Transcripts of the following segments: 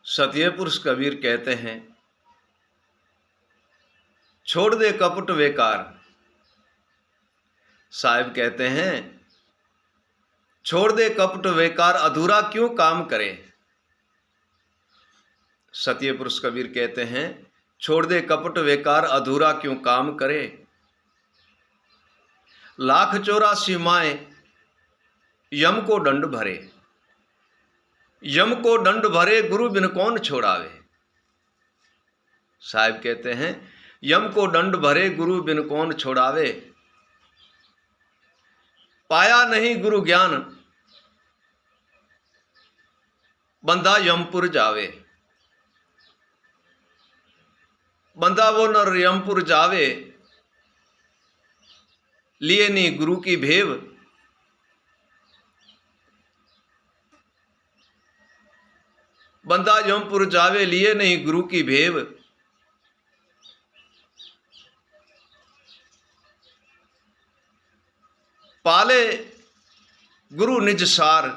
सत्य पुरुष कबीर कहते हैं, छोड़ दे कपट बेकार। साहिब कहते हैं, छोड़ दे कपट बेकार, अधूरा क्यों काम करे। सत्य पुरुष कबीर कहते हैं, छोड़ दे कपट बेकार, अधूरा क्यों काम करे। लाख 84 माए यम को दंड भरे, यम को दंड भरे, गुरु बिन कौन छोड़ावे। साहिब कहते हैं, यम को दंड भरे, गुरु बिन कौन छोड़ावे। पाया नहीं गुरु ज्ञान, बंदा यमपुर जावे। बंदा वो नर यमपुर जावे, लिए नहीं गुरु की भेव। बंदा यमपुर जावे, लिए नहीं गुरु की भेव। पाले गुरु निज सार,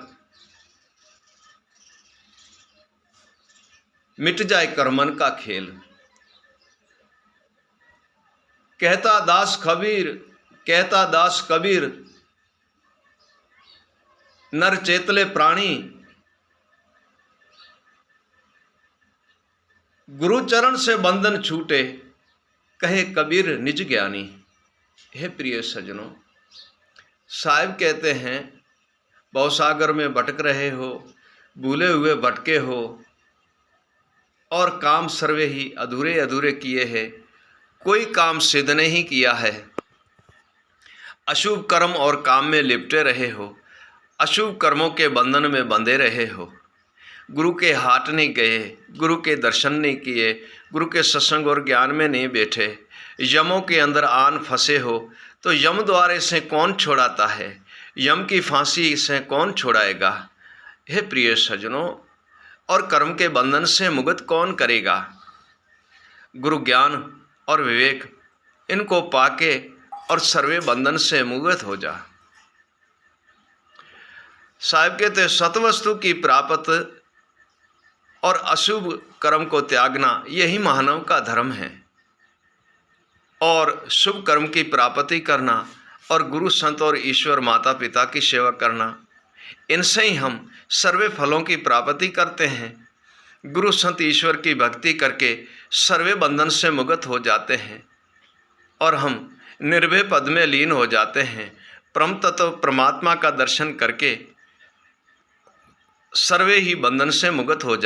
मिट जाए कर्मन का खेल। कहता दास कबीर, नर चेतले प्राणी। गुरु चरण से बंधन छूटे, कहे कबीर निज ज्ञानी। हे प्रिय सज्जनों, साहिब कहते हैं, भवसागर में भटक रहे हो, भूले हुए भटके हो और काम सर्वे ही अधूरे अधूरे किए हैं, कोई काम सिद्ध नहीं किया है। अशुभ कर्म और काम में लिपटे रहे हो, अशुभ कर्मों के बंधन में बंधे रहे हो। गुरु के हाट नहीं गए, गुरु के दर्शन नहीं किए, गुरु के सत्संग और ज्ञान में नहीं बैठे, यमों के अंदर आन फंसे हो, तो यम द्वारे से कौन छोड़ाता है, यम की फांसी से कौन छोड़ाएगा। हे प्रिय सज्जनों, और कर्म के बंधन से मुक्त कौन करेगा। गुरु ज्ञान और विवेक, इनको पाके और सर्वे बंधन से मुक्त हो जा। साहिब कहते, सतवस्तु की प्राप्त और अशुभ कर्म को त्यागना, यही मानव का धर्म है। और शुभ कर्म की प्राप्ति करना और गुरु संत और ईश्वर माता पिता की सेवा करना, इनसे ही हम सर्वे फलों की प्राप्ति करते हैं। गुरु संत ईश्वर की भक्ति करके सर्वे बंधन से मुक्त हो जाते हैं और हम निर्भय पद में लीन हो जाते हैं। परम तत्व परमात्मा का दर्शन करके सर्वे ही बंधन से मुक्त हो जाते हैं।